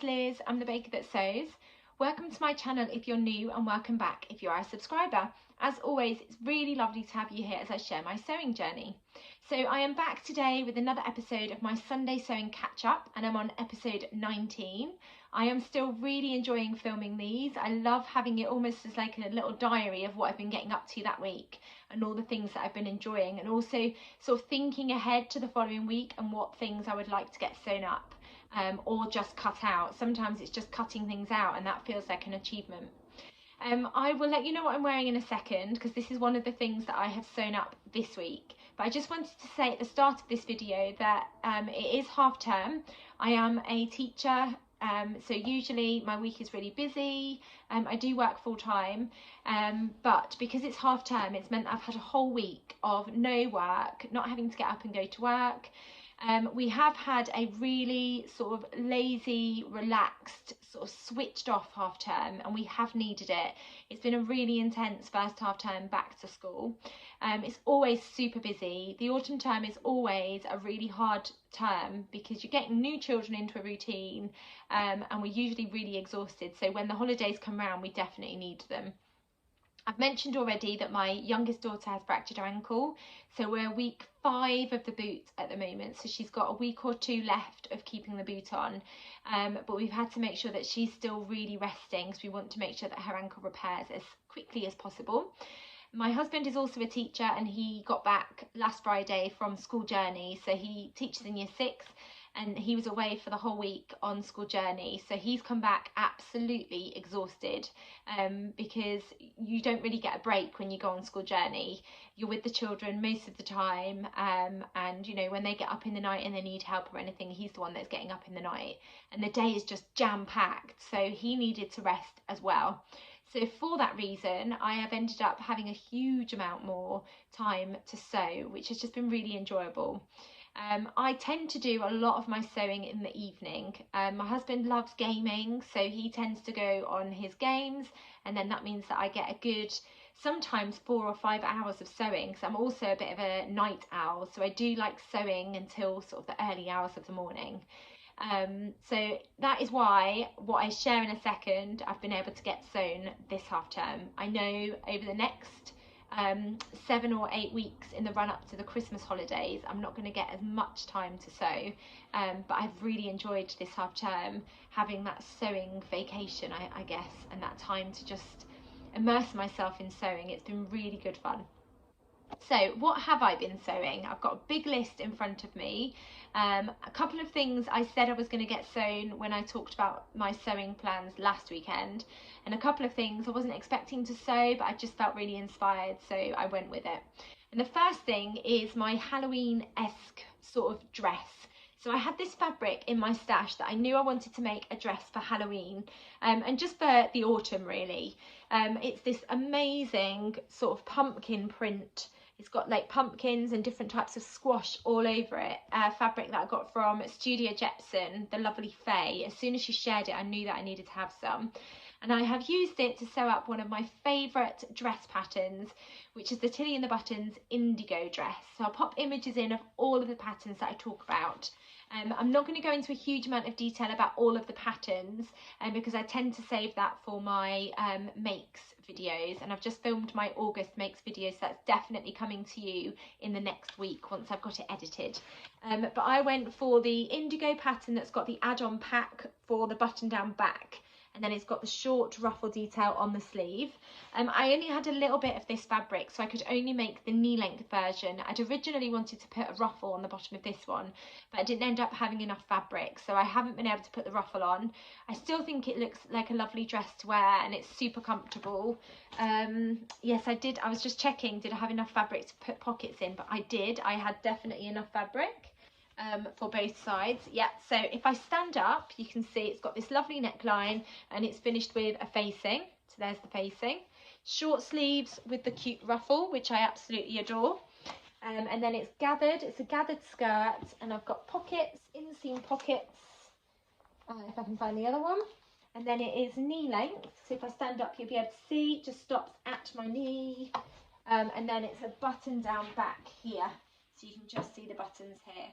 name's Liz, I'm the baker that sews. Welcome to my channel if you're new, and welcome back if you are a subscriber. As always, it's really lovely to have you here as I share my sewing journey. So I am back today with another episode of my Sunday sewing catch up, and I'm on episode 19. I am still really enjoying filming these. I love having it almost as like a little diary of what I've been getting up to that week and all the things that I've been enjoying, and also sort of thinking ahead to the following week and what things I would like to get sewn up. Or just cut out. Sometimes it's just cutting things out and that feels like an achievement. I will let you know what I'm wearing in a second, because this is one of the things that I have sewn up this week. But I just wanted to say at the start of this video that it is half term. I am a teacher, so usually my week is really busy. I do work full time, but because it's half term, it's meant that I've had a whole week of no work, not having to get up and go to work. We have had a really sort of lazy, relaxed, sort of switched off half term, and we have needed it. It's been a really intense first half term back to school. It's always super busy. The autumn term is always a really hard term because you're getting new children into a routine, and we're usually really exhausted. So when the holidays come round, we definitely need them. I've mentioned already that my youngest daughter has fractured her ankle, so we're week 5 of the boot at the moment, so she's got a week or 2 left of keeping the boot on, but we've had to make sure that she's still really resting because we want to make sure that her ankle repairs as quickly as possible. My husband is also a teacher, and he got back last Friday from school journey, so he teaches in year 6. And he was away for the whole week on school journey, so he's come back absolutely exhausted, because you don't really get a break when you go on school journey. You're with the children most of the time, and you know, when they get up in the night and they need help or anything, he's the one that's getting up in the night, and the day is just jam-packed, so he needed to rest as well. So for that reason, I have ended up having a huge amount more time to sew, which has just been really enjoyable. I tend to do a lot of my sewing in the evening. My husband loves gaming, so he tends to go on his games, and then that means that I get a good, sometimes 4 or 5 hours of sewing, because I'm also a bit of a night owl, so I do like sewing until sort of the early hours of the morning. So that is why what I share in a second, I've been able to get sewn this half term. I know over the next 7 or 8 weeks in the run up to the Christmas holidays, I'm not going to get as much time to sew, but I've really enjoyed this half term, having that sewing vacation, I guess, and that time to just immerse myself in sewing. It's been really good fun. So what have I been sewing? I've got a big list in front of me. A couple of things I said I was going to get sewn when I talked about my sewing plans last weekend, and a couple of things I wasn't expecting to sew, but I just felt really inspired, so I went with it. And the first thing is my Halloween-esque sort of dress. So I had this fabric in my stash that I knew I wanted to make a dress for Halloween, and just for the autumn really. It's this amazing sort of pumpkin print. It's got like pumpkins and different types of squash all over it. Fabric that I got from Studio Jepson, the lovely Faye. As soon as she shared it, I knew that I needed to have some. And I have used it to sew up one of my favourite dress patterns, which is the Tilly and the Buttons indigo dress. So I'll pop images in of all of the patterns that I talk about. I'm not going to go into a huge amount of detail about all of the patterns, because I tend to save that for my makes videos, and I've just filmed my August makes video, so that's definitely coming to you in the next week once I've got it edited. But I went for the indigo pattern that's got the add-on pack for the button down back, and then it's got the short ruffle detail on the sleeve. I only had a little bit of this fabric, so I could only make the knee-length version. I'd originally wanted to put a ruffle on the bottom of this one, but I didn't end up having enough fabric, so I haven't been able to put the ruffle on. I still think it looks like a lovely dress to wear, and it's super comfortable. Yes, I did. I was just checking, did I have enough fabric to put pockets in? But I did. I had definitely enough fabric. For both sides. Yeah, so if I stand up, you can see it's got this lovely neckline, and it's finished with a facing. So there's the facing. Short sleeves with the cute ruffle, which I absolutely adore. And then it's a gathered skirt, and I've got pockets, inseam pockets, if I can find the other one. And then it is knee length, so if I stand up you'll be able to see, it just stops at my knee. And then it's a button down back here, so you can just see the buttons here.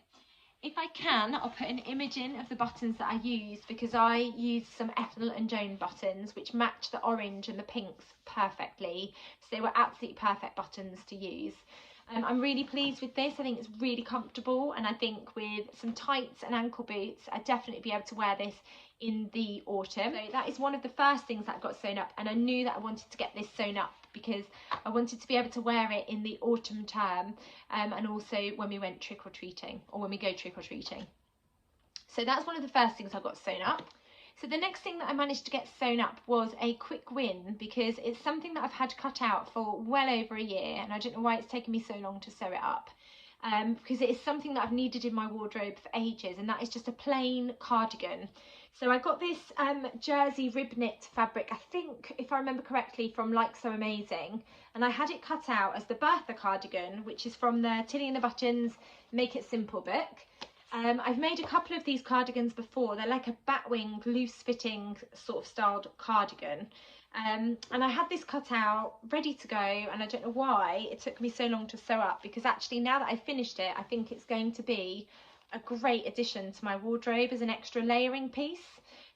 If I can, I'll put an image in of the buttons that I used, because I used some Ethel and Joan buttons which match the orange and the pinks perfectly. So they were absolutely perfect buttons to use. I'm really pleased with this. I think it's really comfortable, and I think with some tights and ankle boots I'd definitely be able to wear this in the autumn. So that is one of the first things that I got sewn up, and I knew that I wanted to get this sewn up because I wanted to be able to wear it in the autumn term, and also when we went trick-or-treating, or when we go trick-or-treating. So that's one of the first things I got sewn up. So the next thing that I managed to get sewn up was a quick win, because it's something that I've had cut out for well over a year, and I don't know why it's taken me so long to sew it up. Because it is something that I've needed in my wardrobe for ages, and that is just a plain cardigan. So I got this jersey rib knit fabric, I think, if I remember correctly, from Like So Amazing, and I had it cut out as the Bertha cardigan, which is from the Tilly and the Buttons Make It Simple book. I've made a couple of these cardigans before. They're like a batwing, loose fitting sort of styled cardigan. And I had this cut out, ready to go, and I don't know why it took me so long to sew up, because actually now that I've finished it, I think it's going to be a great addition to my wardrobe as an extra layering piece.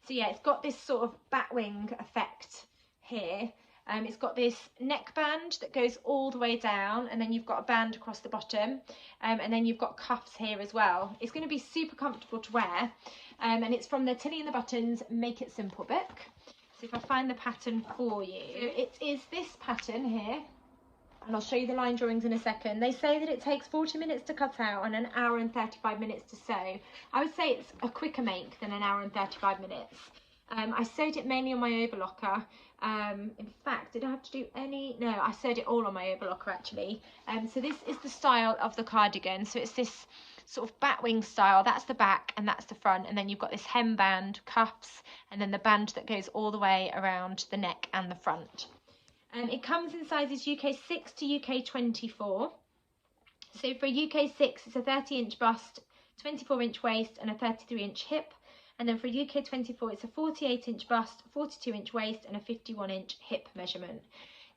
So yeah, it's got this sort of batwing effect here. It's got this neckband that goes all the way down, and then you've got a band across the bottom, and then you've got cuffs here as well. It's going to be super comfortable to wear, and it's from the Tilly and the Buttons Make It Simple book. So if I find the pattern for you, so it is this pattern here, and I'll show you the line drawings in a second. They say that it takes 40 minutes to cut out and an hour and 35 minutes to sew. I would say it's a quicker make than an hour and 35 minutes. I sewed it mainly on my overlocker. In fact, did I have to do any? No, I sewed it all on my overlocker actually. So this is the style of the cardigan. So it's this sort of batwing style. That's the back and that's the front, and then you've got this hemband, cuffs, and then the band that goes all the way around the neck and the front. It comes in sizes UK 6 to UK 24. So for UK 6, it's a 30-inch bust, 24-inch waist, and a 33-inch hip. And then for UK 24, it's a 48-inch bust, 42-inch waist, and a 51-inch hip measurement.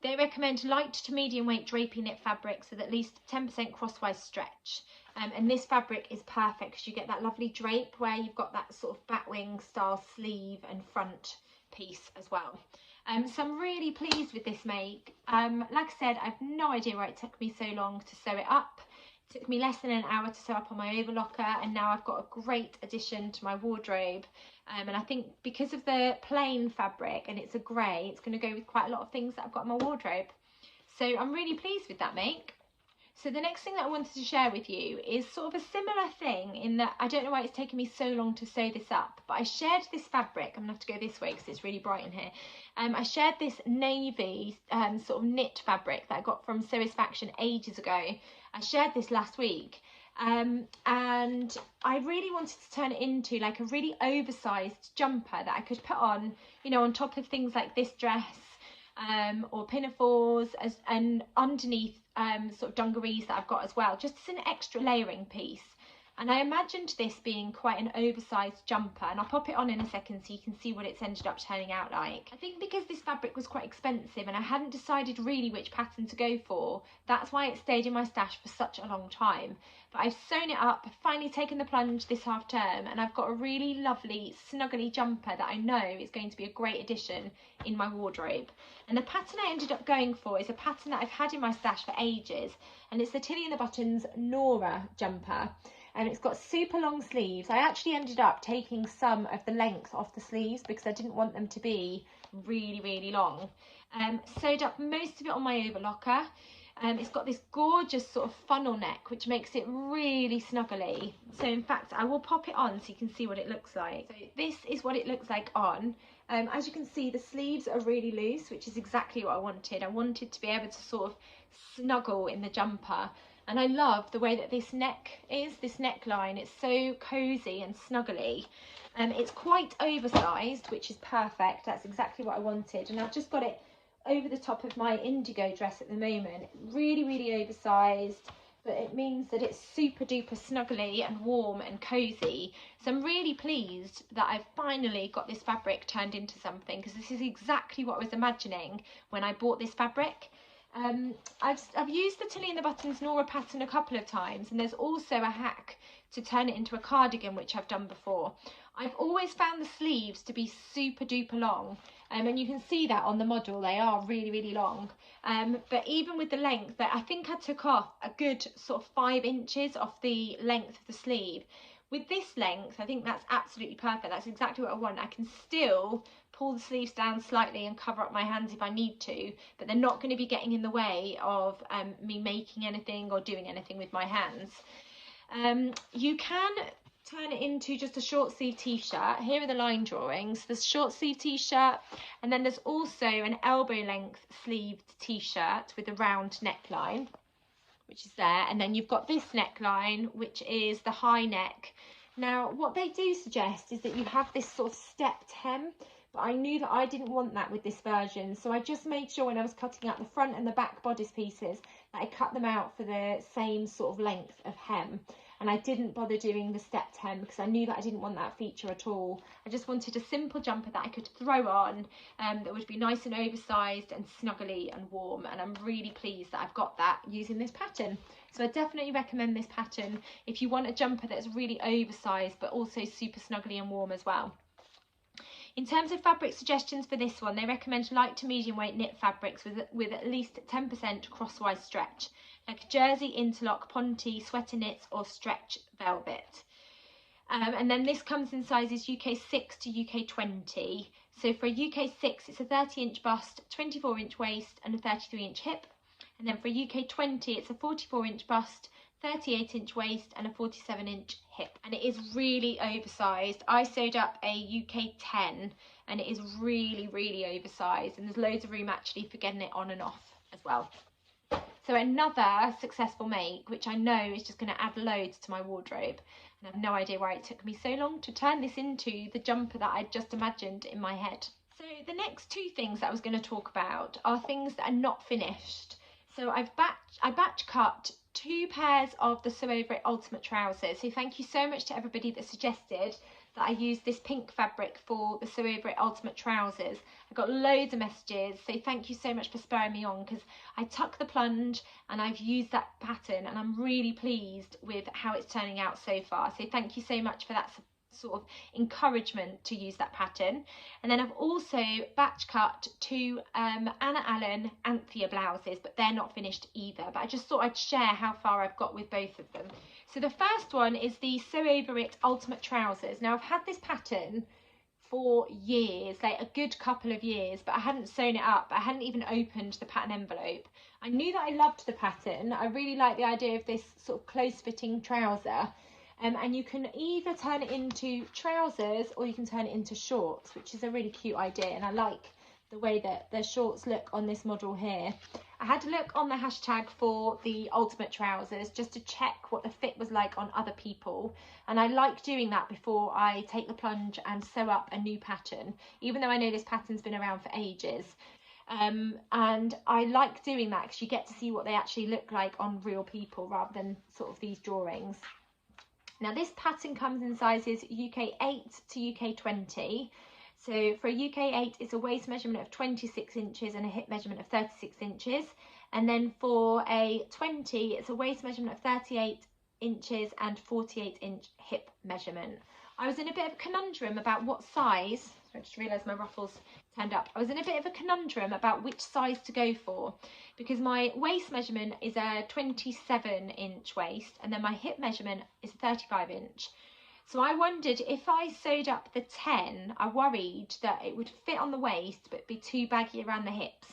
They recommend light to medium weight drapey knit fabrics with at least 10% crosswise stretch. And this fabric is perfect because you get that lovely drape where you've got that sort of batwing style sleeve and front piece as well. So I'm really pleased with this make. Like I said, I have no idea why it took me so long to sew it up. It took me less than an hour to sew up on my overlocker, and now I've got a great addition to my wardrobe. And I think because of the plain fabric and it's a grey, it's going to go with quite a lot of things that I've got in my wardrobe. So I'm really pleased with that make. So the next thing that I wanted to share with you is sort of a similar thing, in that I don't know why it's taken me so long to sew this up, but I shared this fabric. I'm going to have to go this way because it's really bright in here. I shared this navy sort of knit fabric that I got from Satisfaction ages ago. I shared this last week, and I really wanted to turn it into like a really oversized jumper that I could put on, you know, on top of things like this dress, or pinafores, and underneath sort of dungarees that I've got as well, just as an extra layering piece. And I imagined this being quite an oversized jumper, and I'll pop it on in a second so you can see what it's ended up turning out like. I think because this fabric was quite expensive and I hadn't decided really which pattern to go for, that's why it stayed in my stash for such a long time. But I've sewn it up, I've finally taken the plunge this half term, and I've got a really lovely snuggly jumper that I know is going to be a great addition in my wardrobe. And the pattern I ended up going for is a pattern that I've had in my stash for ages, and it's the Tilly and the Buttons Nora jumper. And it's got super long sleeves. I actually ended up taking some of the length off the sleeves because I didn't want them to be really, really long. Sewed up most of it on my overlocker. It's got this gorgeous sort of funnel neck, which makes it really snuggly. So in fact, I will pop it on so you can see what it looks like. So this is what it looks like on. As you can see, the sleeves are really loose, which is exactly what I wanted. I wanted to be able to sort of snuggle in the jumper. And I love the way that this neck is, this neckline. It's so cosy and snuggly. It's quite oversized, which is perfect. That's exactly what I wanted. And I've just got it over the top of my indigo dress at the moment. Really, really oversized, but it means that it's super duper snuggly and warm and cozy. So I'm really pleased that I've finally got this fabric turned into something, because this is exactly what I was imagining when I bought this fabric. I've used the Tilly and the Buttons Nora pattern a couple of times, and there's also a hack to turn it into a cardigan, which I've done before. I've always found the sleeves to be super duper long, and you can see that on the model, they are really, really long. But even with the length, that I think I took off a good sort of 5 inches off the length of the sleeve. With this length, I think that's absolutely perfect. That's exactly what I want. I can still pull the sleeves down slightly and cover up my hands if I need to, but they're not going to be getting in the way of me making anything or doing anything with my hands. You can turn it into just a short sleeve t-shirt. Here are the line drawings. There's short sleeve t-shirt, and then there's also an elbow length sleeved t-shirt with a round neckline, which is there, and then you've got this neckline, which is the high neck. Now what they do suggest is that you have this sort of stepped hem, but I knew that I didn't want that with this version, so I just made sure when I was cutting out the front and the back bodice pieces that I cut them out for the same sort of length of hem, and I didn't bother doing the stepped hem because I knew that I didn't want that feature at all. I just wanted a simple jumper that I could throw on that would be nice and oversized and snuggly and warm, and I'm really pleased that I've got that using this pattern. So I definitely recommend this pattern if you want a jumper that's really oversized but also super snuggly and warm as well. In terms of fabric suggestions for this one, they recommend light to medium weight knit fabrics with at least 10% crosswise stretch, like jersey, interlock, ponte, sweater knits or stretch velvet. And then this comes in sizes UK 6 to UK 20. So for a UK 6, it's a 30-inch bust, 24-inch waist and a 33-inch hip. And then for a UK 20, it's a 44-inch bust, 38-inch waist and a 47-inch hip, and it is really oversized. I sewed up a UK 10 and it is really, really oversized, and there's loads of room actually for getting it on and off as well. So another successful make, which I know is just going to add loads to my wardrobe, and I have no idea why it took me so long to turn this into the jumper that I'd just imagined in my head. So the next 2 things that I was going to talk about are things that are not finished. So I batch cut 2 pairs of the Sew Over It Ultimate trousers. So thank you so much to everybody that suggested that I use this pink fabric for the Sew Over It Ultimate trousers. I got loads of messages, so thank you so much for spurring me on, because I tuck the plunge and I've used that pattern and I'm really pleased with how it's turning out so far. So thank you so much for that sort of encouragement to use that pattern. And then I've also batch cut 2 Anna Allen Anthea blouses, but they're not finished either, but I just thought I'd share how far I've got with both of them. So the first one is the Sew Over It Ultimate trousers. Now I've had this pattern for years, like a good couple of years, but I hadn't sewn it up. I hadn't even opened the pattern envelope. I knew that I loved the pattern. I really like the idea of this sort of close-fitting trouser. And you can either turn it into trousers or you can turn it into shorts, which is a really cute idea, and I like the way that the shorts look on this model here. I had to look on the hashtag for the ultimate trousers just to check what the fit was like on other people, and I like doing that before I take the plunge and sew up a new pattern, even though I know this pattern's been around for ages. And I like doing that because you get to see what they actually look like on real people rather than sort of these drawings. Now this pattern comes in sizes UK 8 to UK 20. So for a UK 8, it's a waist measurement of 26 inches and a hip measurement of 36 inches. And then for a 20, it's a waist measurement of 38 inches and 48-inch hip measurement. I was in a bit of a conundrum about what size. I just realised my ruffles turned up. I was in a bit of a conundrum about which size to go for, because my waist measurement is a 27-inch waist and then my hip measurement is a 35-inch. So I wondered if I sewed up the 10, I worried that it would fit on the waist but be too baggy around the hips.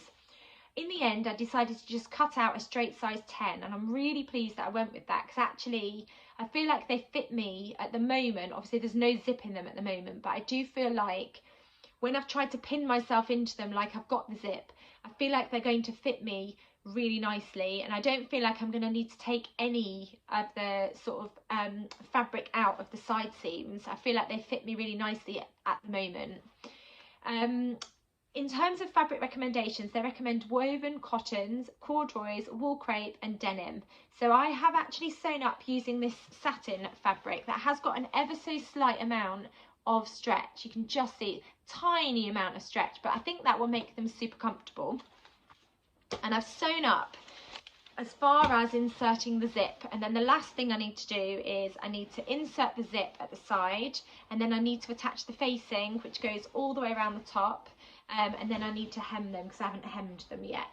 In the end, I decided to just cut out a straight size 10, and I'm really pleased that I went with that, because actually I feel like they fit me at the moment. Obviously there's no zip in them at the moment, but I do feel like when I've tried to pin myself into them like I've got the zip, I feel like they're going to fit me really nicely, and I don't feel like I'm going to need to take any of the sort of fabric out of the side seams. I feel like they fit me really nicely at the moment. In terms of fabric recommendations, they recommend woven cottons, corduroys, wool crepe and denim. So I have actually sewn up using this satin fabric that has got an ever so slight amount of stretch. You can just see tiny amount of stretch, but I think that will make them super comfortable. and I've sewn up as far as inserting the zip, and then the last thing I need to do is I need to insert the zip at the side, and then I need to attach the facing, which goes all the way around the top, and then I need to hem them because I haven't hemmed them yet.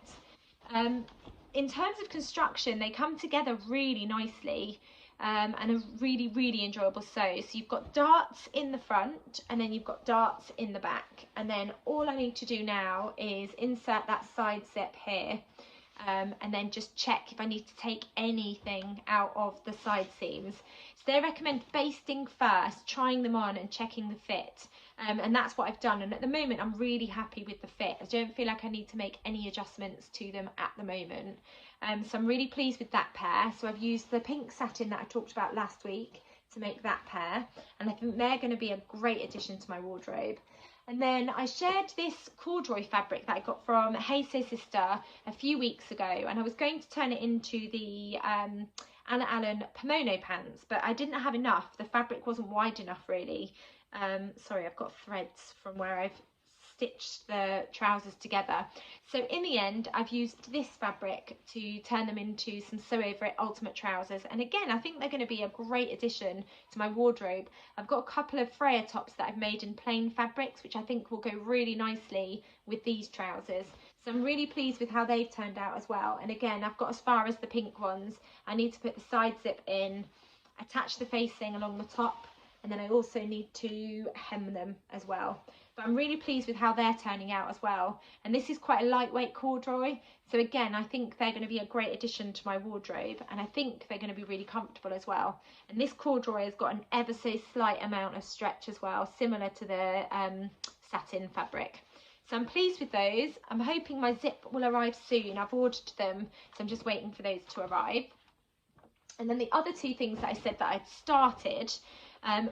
In terms of construction, they come together really nicely, and are really, really enjoyable sew. So you've got darts in the front, and then you've got darts in the back, and then all I need to do now is insert that side zip here, and then just check if I need to take anything out of the side seams. So they recommend basting first, trying them on and checking the fit, and that's what I've done, and at the moment I'm really happy with the fit. I don't feel like I need to make any adjustments to them at the moment, so I'm really pleased with that pair. So I've used the pink satin that I talked about last week to make that pair, and I think they're going to be a great addition to my wardrobe. And then I shared this corduroy fabric that I got from Hey Sister a few weeks ago, and I was going to turn it into the Anna Allen kimono pants, but I didn't have enough. The fabric wasn't wide enough really. Sorry, I've got threads from where I've stitched the trousers together. So in the end, I've used this fabric to turn them into some Sew Over It ultimate trousers, and again I think they're going to be a great addition to my wardrobe. I've got a couple of Freya tops that I've made in plain fabrics, which I think will go really nicely with these trousers, so I'm really pleased with how they've turned out as well. And again, I've got as far as the pink ones. I need to put the side zip in, attach the facing along the top, and then I also need to hem them as well. But I'm really pleased with how they're turning out as well. And this is quite a lightweight corduroy, so again I think they're going to be a great addition to my wardrobe, and I think they're going to be really comfortable as well. And this corduroy has got an ever so slight amount of stretch as well, similar to the satin fabric. So I'm pleased with those. I'm hoping my zip will arrive soon. I've ordered them, so I'm just waiting for those to arrive. And then the other two things that I said that I'd started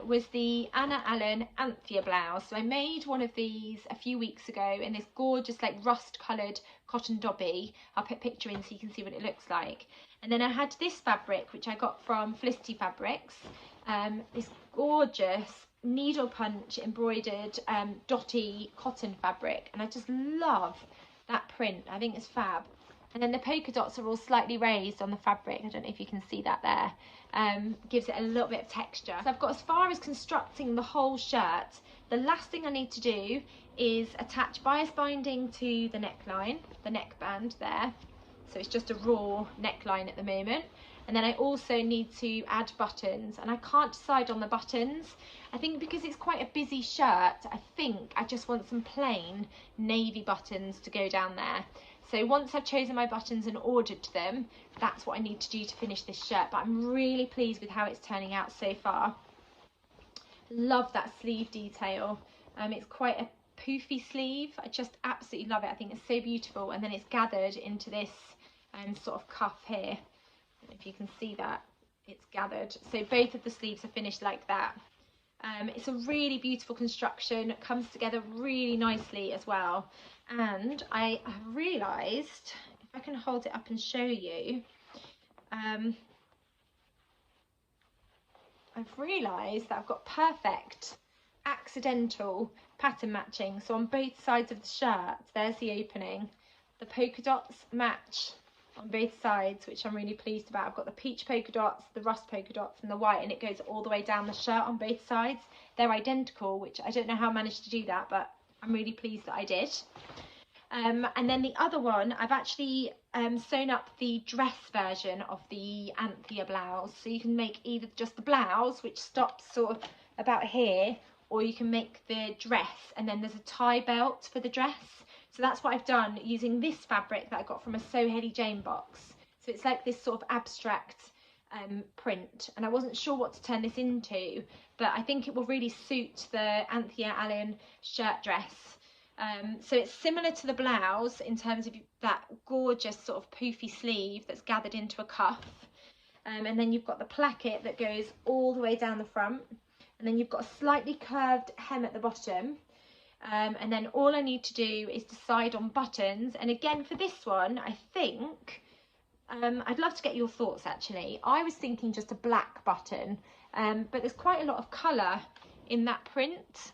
was the Anna Allen Anthea blouse. So I made one of these a few weeks ago in this gorgeous like rust coloured cotton dobby. I'll put a picture in so you can see what it looks like. And then I had this fabric which I got from Felicity Fabrics, this gorgeous needle punch embroidered dotty cotton fabric, and I just love that print. I think it's fab. And then the polka dots are all slightly raised on the fabric. I don't know if you can see that there. Gives it a little bit of texture. So I've got as far as constructing the whole shirt. The last thing I need to do is attach bias binding to the neckline, the neckband there. So it's just a raw neckline at the moment. And then I also need to add buttons, and I can't decide on the buttons. I think because it's quite a busy shirt, I think I just want some plain navy buttons to go down there. So once I've chosen my buttons and ordered them, that's what I need to do to finish this shirt. But I'm really pleased with how it's turning out so far. Love that sleeve detail. It's quite a poofy sleeve. I just absolutely love it. I think it's so beautiful. And then it's gathered into this sort of cuff here. I don't know if you can see that. It's gathered. So both of the sleeves are finished like that. It's a really beautiful construction. It comes together really nicely as well. And I have realised, if I can hold it up and show you, I've realised that I've got perfect accidental pattern matching. So on both sides of the shirt, there's the opening. The polka dots match on both sides, which I'm really pleased about. I've got the peach polka dots, the rust polka dots and the white, and it goes all the way down the shirt on both sides. They're identical, which I don't know how I managed to do that, but I'm really pleased that I did. And then the other one, I've actually sewn up the dress version of the Anthea blouse. So you can make either just the blouse, which stops sort of about here, or you can make the dress, and then there's a tie belt for the dress. So that's what I've done using this fabric that I got from a Sew Hayley Jane box. So it's like this sort of abstract print, and I wasn't sure what to turn this into, but I think it will really suit the Anthea Allen shirt dress. So it's similar to the blouse in terms of that gorgeous sort of poofy sleeve that's gathered into a cuff, and then you've got the placket that goes all the way down the front, and then you've got a slightly curved hem at the bottom. And then all I need to do is decide on buttons. And again, for this one, I think, I'd love to get your thoughts actually. I was thinking just a black button, but there's quite a lot of colour in that print.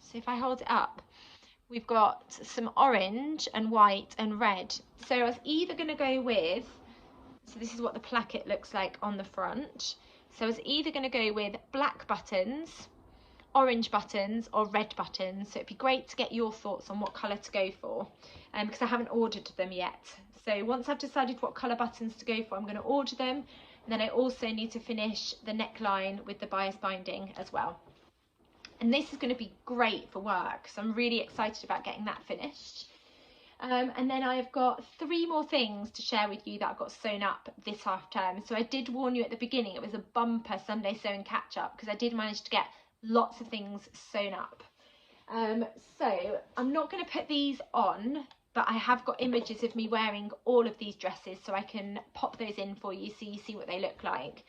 So if I hold it up, we've got some orange and white and red. So I was either going to go with, so this is what the placket looks like on the front. So I was either going to go with black buttons, orange buttons or red buttons. So it'd be great to get your thoughts on what colour to go for, because I haven't ordered them yet. So once I've decided what colour buttons to go for, I'm going to order them. And then I also need to finish the neckline with the bias binding as well. And this is going to be great for work, so I'm really excited about getting that finished. And then I've got 3 more things to share with you that I've got sewn up this half term. So I did warn you at the beginning, it was a bumper Sunday sewing catch up, because I did manage to get lots of things sewn up. So I'm not going to put these on, but I have got images of me wearing all of these dresses, so I can pop those in for you so you see what they look like.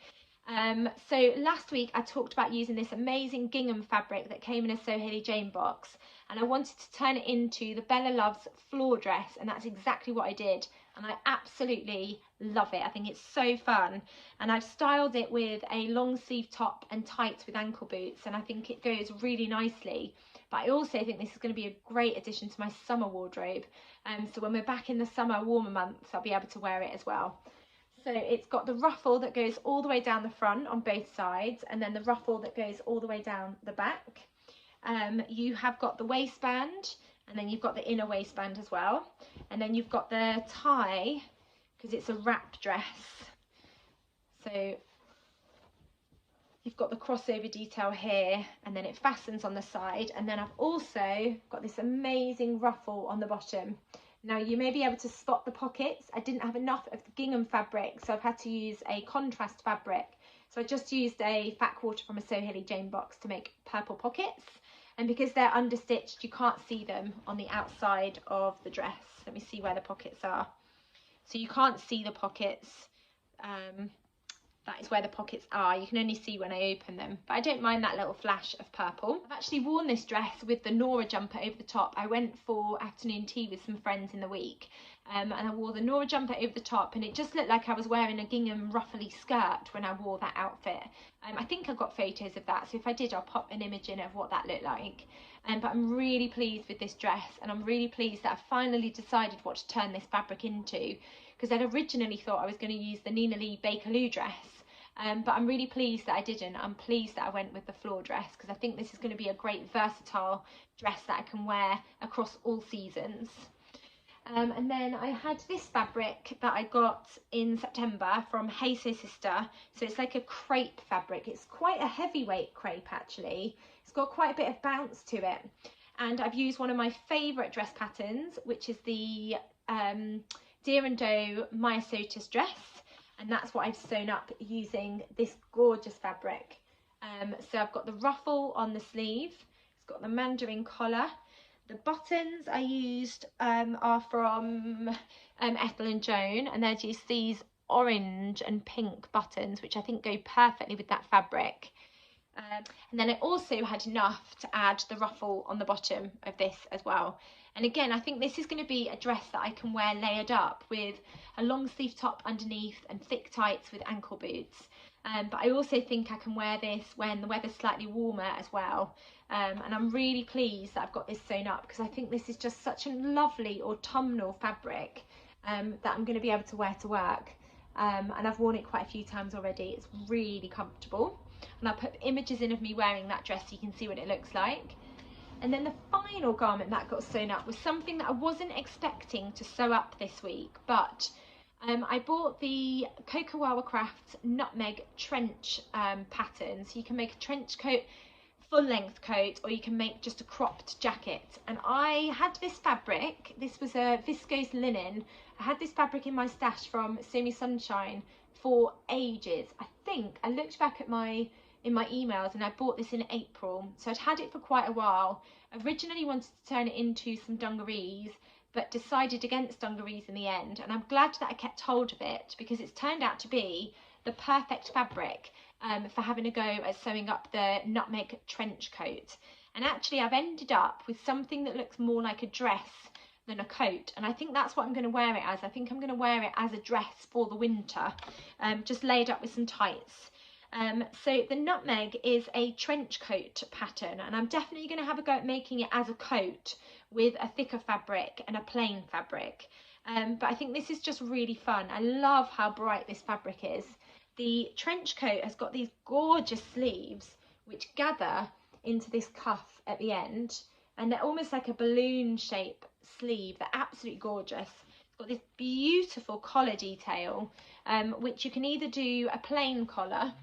So last week I talked about using this amazing gingham fabric that came in a Sew Hayley Jane box, and I wanted to turn it into the Bella Loves floor dress, and that's exactly what I did, and I absolutely love it. I think it's so fun, and I've styled it with a long sleeve top and tights with ankle boots, and I think it goes really nicely. But I also think this is going to be a great addition to my summer wardrobe, so when we're back in the summer warmer months I'll be able to wear it as well. So it's got the ruffle that goes all the way down the front on both sides, and then the ruffle that goes all the way down the back. You have got the waistband, and then you've got the inner waistband as well. And then you've got the tie, because it's a wrap dress. So you've got the crossover detail here, and then it fastens on the side. And then I've also got this amazing ruffle on the bottom. Now you may be able to spot the pockets. I didn't have enough of the gingham fabric, so I've had to use a contrast fabric. So I just used a fat quarter from a Sew Hayley Jane box to make purple pockets. And because they're understitched, you can't see them on the outside of the dress. Let me see where the pockets are. So you can't see the pockets. That is where the pockets are. You can only see when I open them, but I don't mind that little flash of purple. I've actually worn this dress with the Nora jumper over the top. I went for afternoon tea with some friends in the week, and I wore the Nora jumper over the top, and it just looked like I was wearing a gingham ruffly skirt when I wore that outfit. I think I got photos of that, so if I did, I'll pop an image in of what that looked like. But I'm really pleased with this dress, and I'm really pleased that I finally decided what to turn this fabric into, because I'd originally thought I was going to use the Nina Lee Bakerloo dress. But I'm really pleased that I didn't. I'm pleased that I went with the floor dress, because I think this is going to be a great versatile dress that I can wear across all seasons. And then I had this fabric that I got in September from Hey Sew Sister. So it's like a crepe fabric. It's quite a heavyweight crepe actually. It's got quite a bit of bounce to it. And I've used one of my favourite dress patterns, which is the Deer and Doe myosotis dress. And that's what I've sewn up using this gorgeous fabric. So I've got the ruffle on the sleeve, it's got the mandarin collar. The buttons I used are from Ethel and Joan, and they're just these orange and pink buttons, which I think go perfectly with that fabric. And then I also had enough to add the ruffle on the bottom of this as well. And again, I think this is going to be a dress that I can wear layered up with a long sleeve top underneath and thick tights with ankle boots. But I also think I can wear this when the weather's slightly warmer as well. And I'm really pleased that I've got this sewn up, because I think this is just such a lovely autumnal fabric that I'm going to be able to wear to work. And I've worn it quite a few times already. It's really comfortable. And I'll put images in of me wearing that dress so you can see what it looks like. And then the final garment that got sewn up was something that I wasn't expecting to sew up this week, but I bought the Cocoa Crafts Nutmeg trench pattern. So you can make a trench coat, full length coat, or you can make just a cropped jacket. And I had this fabric, this was a viscose linen. I had this fabric in my stash from Sew Me Sunshine for ages. I think I looked back at my emails and I bought this in April, so I'd had it for quite a while. Originally wanted to turn it into some dungarees, but decided against dungarees in the end, and I'm glad that I kept hold of it, because it's turned out to be the perfect fabric for having a go at sewing up the nutmeg trench coat. And actually I've ended up with something that looks more like a dress than a coat, and I think that's what I'm going to wear it as. I think I'm going to wear it as a dress for the winter, just laid up with some tights. So the Nutmeg is a trench coat pattern, and I'm definitely going to have a go at making it as a coat with a thicker fabric and a plain fabric. But I think this is just really fun. I love how bright this fabric is. The trench coat has got these gorgeous sleeves which gather into this cuff at the end, and they're almost like a balloon shape sleeve. They're absolutely gorgeous. It's got this beautiful collar detail, which you can either do a plain collar.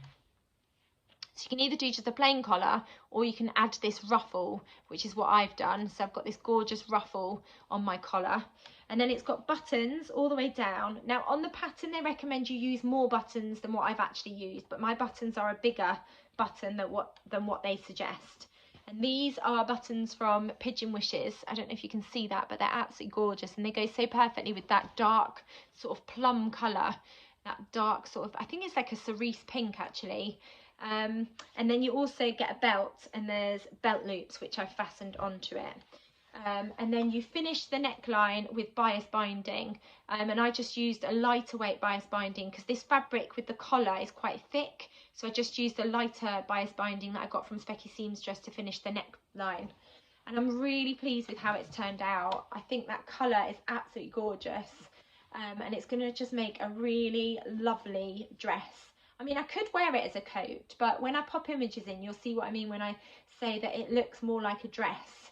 So you can either do just a plain collar, or you can add this ruffle, which is what I've done. So I've got this gorgeous ruffle on my collar, and then it's got buttons all the way down. Now on the pattern they recommend you use more buttons than what I've actually used, but my buttons are a bigger button than what they suggest. And these are buttons from Pigeon Wishes. I don't know if you can see that, but they're absolutely gorgeous, and they go so perfectly with that dark sort of plum colour, that dark sort of, I think it's like a cerise pink actually. And then you also get a belt, and there's belt loops which I've fastened onto it. And then you finish the neckline with bias binding, and I just used a lighter weight bias binding because this fabric with the collar is quite thick, so I just used a lighter bias binding that I got from Specky Seamstress to finish the neckline. And I'm really pleased with how it's turned out. I think that colour is absolutely gorgeous, and it's going to just make a really lovely dress. I mean, I could wear it as a coat, but when I pop images in, you'll see what I mean when I say that it looks more like a dress,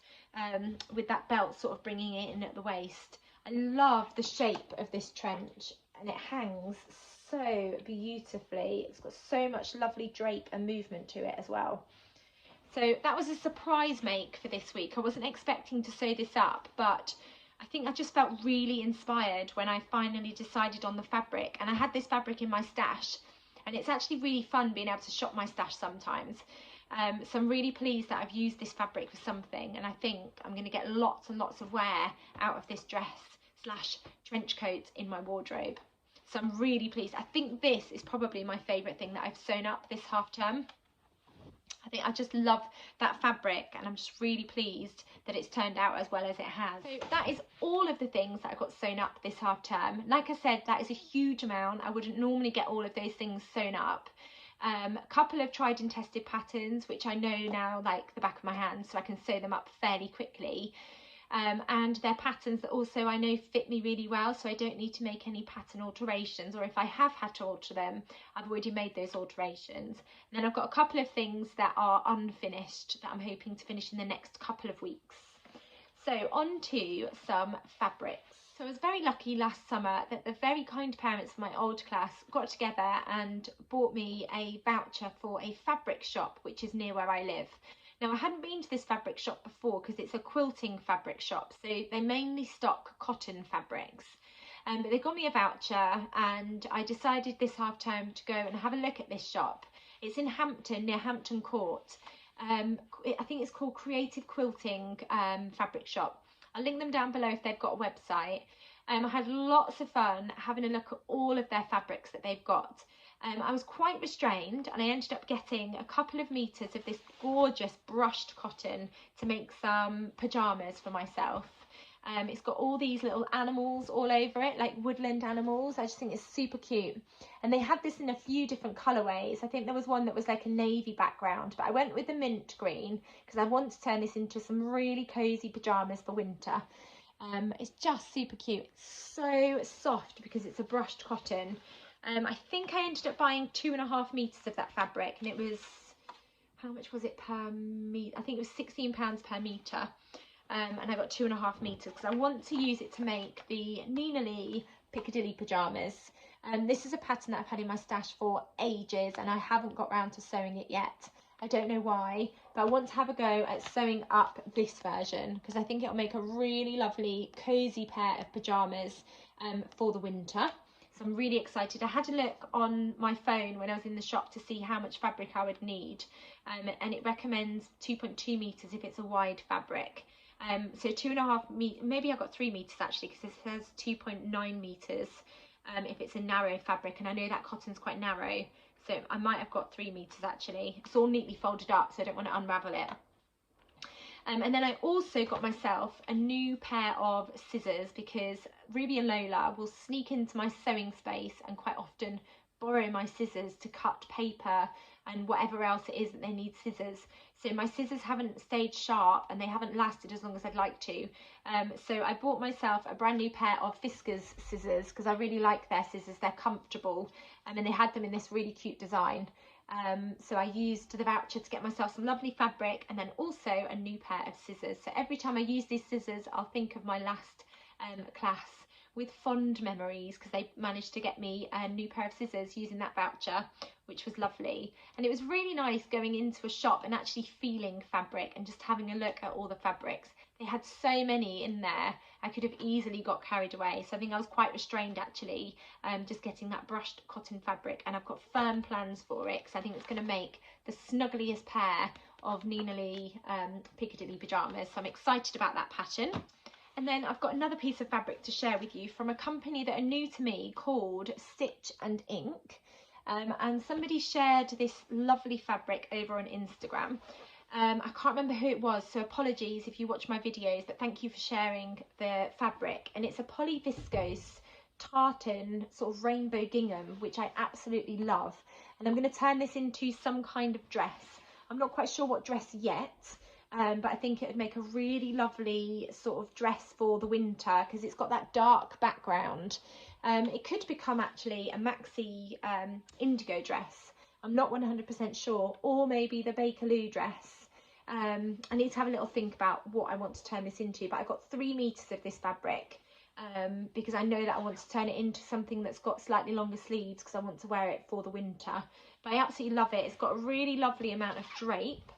with that belt sort of bringing it in at the waist. I love the shape of this trench, and it hangs so beautifully. It's got so much lovely drape and movement to it as well. So that was a surprise make for this week. I wasn't expecting to sew this up, but I think I just felt really inspired when I finally decided on the fabric, and I had this fabric in my stash. And it's actually really fun being able to shop my stash sometimes. So I'm really pleased that I've used this fabric for something, and I think I'm going to get lots and lots of wear out of this dress / trench coat in my wardrobe. So I'm really pleased. I think this is probably my favourite thing that I've sewn up this half term. I think I just love that fabric, and I'm just really pleased that it's turned out as well as it has. So that is all of the things that I got sewn up this half term. Like I said, that is a huge amount. I wouldn't normally get all of those things sewn up. A couple of tried and tested patterns, which I know now like the back of my hand, so I can sew them up fairly quickly. And they're patterns that also I know fit me really well, so I don't need to make any pattern alterations, or if I have had to alter them, I've already made those alterations. And then I've got a couple of things that are unfinished that I'm hoping to finish in the next couple of weeks. So on to some fabrics. So I was very lucky last summer that the very kind parents of my old class got together and bought me a voucher for a fabric shop which is near where I live. Now, I hadn't been to this fabric shop before because it's a quilting fabric shop, so they mainly stock cotton fabrics. But they got me a voucher, and I decided this half term to go and have a look at this shop. It's in Hampton, near Hampton Court. I think it's called Creative Quilting Fabric Shop. I'll link them down below if they've got a website. I had lots of fun having a look at all of their fabrics that they've got. I was quite restrained, and I ended up getting a couple of meters of this gorgeous brushed cotton to make some pyjamas for myself. It's got all these little animals all over it, like woodland animals. I just think it's super cute. And they had this in a few different colourways. I think there was one that was like a navy background, but I went with the mint green because I want to turn this into some really cosy pyjamas for winter. It's just super cute. It's so soft because it's a brushed cotton. I think I ended up buying 2.5 meters of that fabric, and it was, how much was it per meter? I think it was £16 per meter. And I got 2.5 meters because I want to use it to make the Nina Lee Piccadilly pyjamas. This is a pattern that I've had in my stash for ages, and I haven't got round to sewing it yet. I don't know why, but I want to have a go at sewing up this version because I think it'll make a really lovely cozy pair of pyjamas for the winter. So I'm really excited. I had a look on my phone when I was in the shop to see how much fabric I would need, and it recommends 2.2 meters if it's a wide fabric. So 2.5 meters, maybe I got 3 meters actually, because it says 2.9 meters if it's a narrow fabric, and I know that cotton's quite narrow, so I might have got 3 meters actually. It's all neatly folded up, so I don't want to unravel it. And then I also got myself a new pair of scissors because Ruby and Lola will sneak into my sewing space and quite often borrow my scissors to cut paper and whatever else it is that they need scissors. So my scissors haven't stayed sharp and they haven't lasted as long as I'd like to. So I bought myself a brand new pair of Fiskars scissors because I really like their scissors. They're comfortable, and they had them in this really cute design. So I used the voucher to get myself some lovely fabric and then also a new pair of scissors. So every time I use these scissors, I'll think of my last class with fond memories, because they managed to get me a new pair of scissors using that voucher, which was lovely. And it was really nice going into a shop and actually feeling fabric and just having a look at all the fabrics. They had so many in there, I could have easily got carried away. So I think I was quite restrained actually, just getting that brushed cotton fabric, and I've got firm plans for it because I think it's going to make the snuggliest pair of Nina Lee Piccadilly pyjamas. So I'm excited about that pattern. And then I've got another piece of fabric to share with you from a company that are new to me called Stitch and Ink. And somebody shared this lovely fabric over on Instagram. I can't remember who it was, so apologies if you watch my videos, but thank you for sharing the fabric. And it's a polyviscose tartan sort of rainbow gingham, which I absolutely love. And I'm going to turn this into some kind of dress. I'm not quite sure what dress yet. But I think it would make a really lovely sort of dress for the winter because it's got that dark background. It could become actually a maxi indigo dress. I'm not 100% sure, or maybe the Bakerloo dress. I need to have a little think about what I want to turn this into, but I've got 3 meters of this fabric because I know that I want to turn it into something that's got slightly longer sleeves because I want to wear it for the winter. But I absolutely love it. It's got a really lovely amount of drape.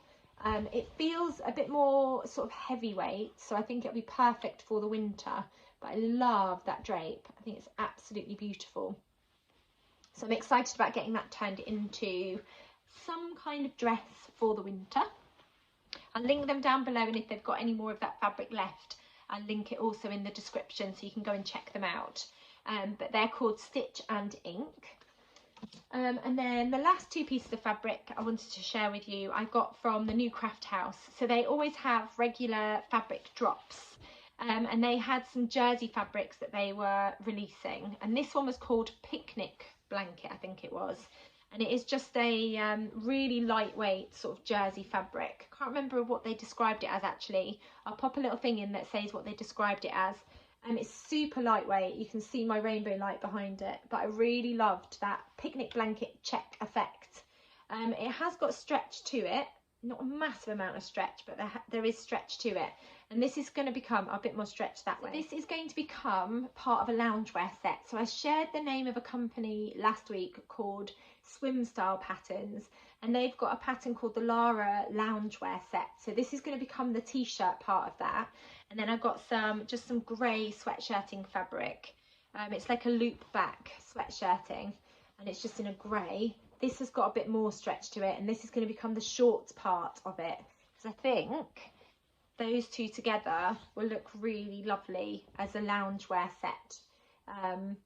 It feels a bit more sort of heavyweight, so I think it'll be perfect for the winter, but I love that drape. I think it's absolutely beautiful. So I'm excited about getting that turned into some kind of dress for the winter. I'll link them down below, and if they've got any more of that fabric left, I'll link it also in the description so you can go and check them out. But they're called Stitch and Ink. And then the last 2 pieces of fabric I wanted to share with you I got from the new craft house. So they always have regular fabric drops, and they had some jersey fabrics that they were releasing, and this one was called Picnic Blanket, I think it was, and it is just a really lightweight sort of jersey fabric. Can't remember what they described it as actually. I'll pop a little thing in that says what they described it as. It's super lightweight. You can see my rainbow light behind it, but I really loved that picnic blanket check effect. It has got stretch to it, not a massive amount of stretch, but there is stretch to it, and this is going to become a bit more stretch that way. This is going to become part of a loungewear set. So I shared the name of a company last week called Swim Style Patterns, and they've got a pattern called the Lara loungewear set. So this is going to become the t-shirt part of that. And then I've got just some grey sweatshirting fabric. It's like a loop back sweatshirting, and it's just in a grey. This has got a bit more stretch to it, and this is going to become the shorts part of it, because I think those two together will look really lovely as a loungewear set.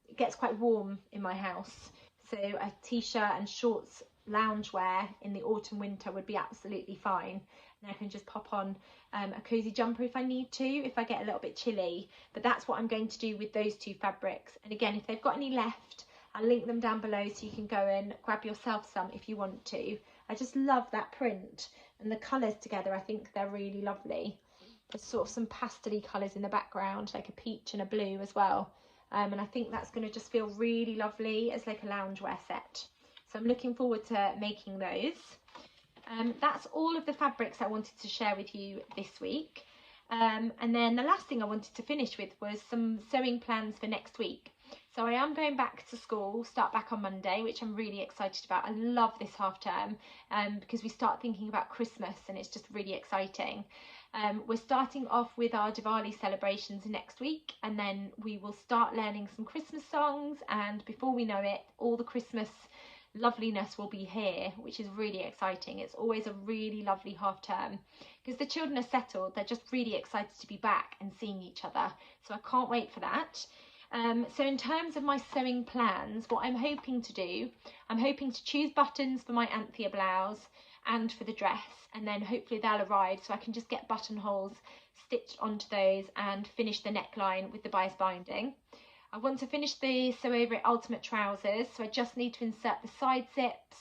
It gets quite warm in my house, so a t-shirt and shorts loungewear in the autumn winter would be absolutely fine. And I can just pop on a cozy jumper if I need to, if I get a little bit chilly. But that's what I'm going to do with those 2 fabrics. And again, if they've got any left, I'll link them down below so you can go and grab yourself some if you want to. I just love that print, and the colours together, I think they're really lovely. There's sort of some pastel-y colours in the background, like a peach and a blue as well. And I think that's going to just feel really lovely as like a loungewear set. So I'm looking forward to making those. That's all of the fabrics I wanted to share with you this week. And then the last thing I wanted to finish with was some sewing plans for next week. So I am going back to school, start back on Monday, which I'm really excited about. I love this half term because we start thinking about Christmas, and it's just really exciting. We're starting off with our Diwali celebrations next week, and then we will start learning some Christmas songs, and before we know it, all the Christmas loveliness will be here, which is really exciting. It's always a really lovely half term because the children are settled. They're just really excited to be back and seeing each other, so I can't wait for that. So in terms of my sewing plans, what I'm hoping to do, I'm hoping to choose buttons for my Anthea blouse and for the dress, and then hopefully they'll arrive so I can just get buttonholes stitched onto those and finish the neckline with the bias binding. I want to finish the Sew Over It Ultimate trousers, so I just need to insert the side zips,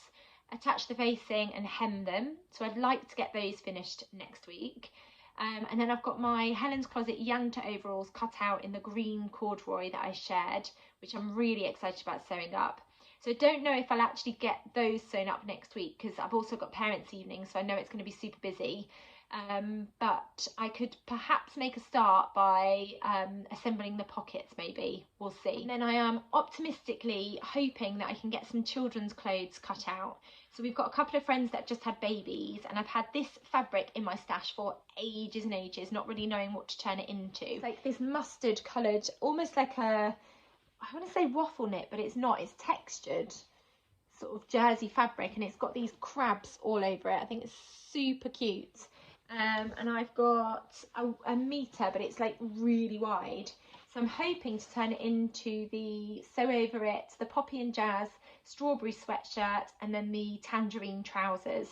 attach the facing and hem them. So I'd like to get those finished next week. And then I've got my Helen's Closet Yanta overalls cut out in the green corduroy that I shared, which I'm really excited about sewing up. So I don't know if I'll actually get those sewn up next week, because I've also got parents' evening, so I know it's going to be super busy. But I could perhaps make a start by assembling the pockets, maybe. We'll see. And then I am optimistically hoping that I can get some children's clothes cut out. So we've got a couple of friends that just had babies, and I've had this fabric in my stash for ages and ages, not really knowing what to turn it into. It's like this mustard coloured, almost like a, I want to say waffle knit, but it's not, it's textured sort of jersey fabric, and it's got these crabs all over it. I think it's super cute. And I've got a metre, but it's like really wide. So I'm hoping to turn it into the Sew Over It, the Poppy and Jazz strawberry sweatshirt, and then the tangerine trousers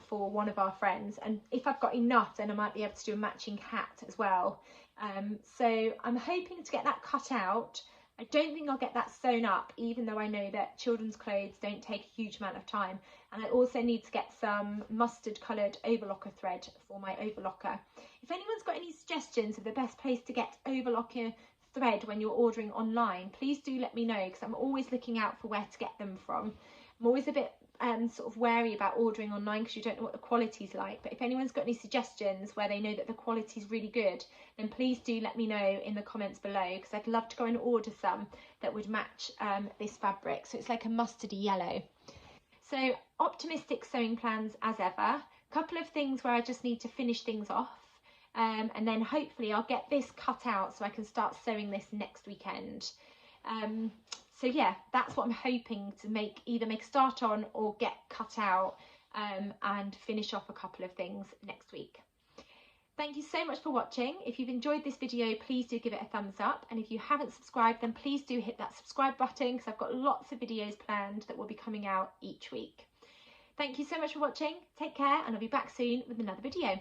for one of our friends. And if I've got enough, then I might be able to do a matching hat as well. So I'm hoping to get that cut out. I don't think I'll get that sewn up, even though I know that children's clothes don't take a huge amount of time. And I also need to get some mustard coloured overlocker thread for my overlocker. If anyone's got any suggestions of the best place to get overlocker thread when you're ordering online, please do let me know, because I'm always looking out for where to get them from. I'm always a bit sort of wary about ordering online because you don't know what the quality's like. But if anyone's got any suggestions where they know that the quality's really good, then please do let me know in the comments below, because I'd love to go and order some that would match this fabric. So it's like a mustardy yellow. So optimistic sewing plans as ever. Couple of things where I just need to finish things off, and then hopefully I'll get this cut out so I can start sewing this next weekend. So yeah, that's what I'm hoping to either make a start on or get cut out, and finish off a couple of things next week. Thank you so much for watching. If you've enjoyed this video, please do give it a thumbs up. And if you haven't subscribed, then please do hit that subscribe button, because I've got lots of videos planned that will be coming out each week. Thank you so much for watching. Take care, and I'll be back soon with another video.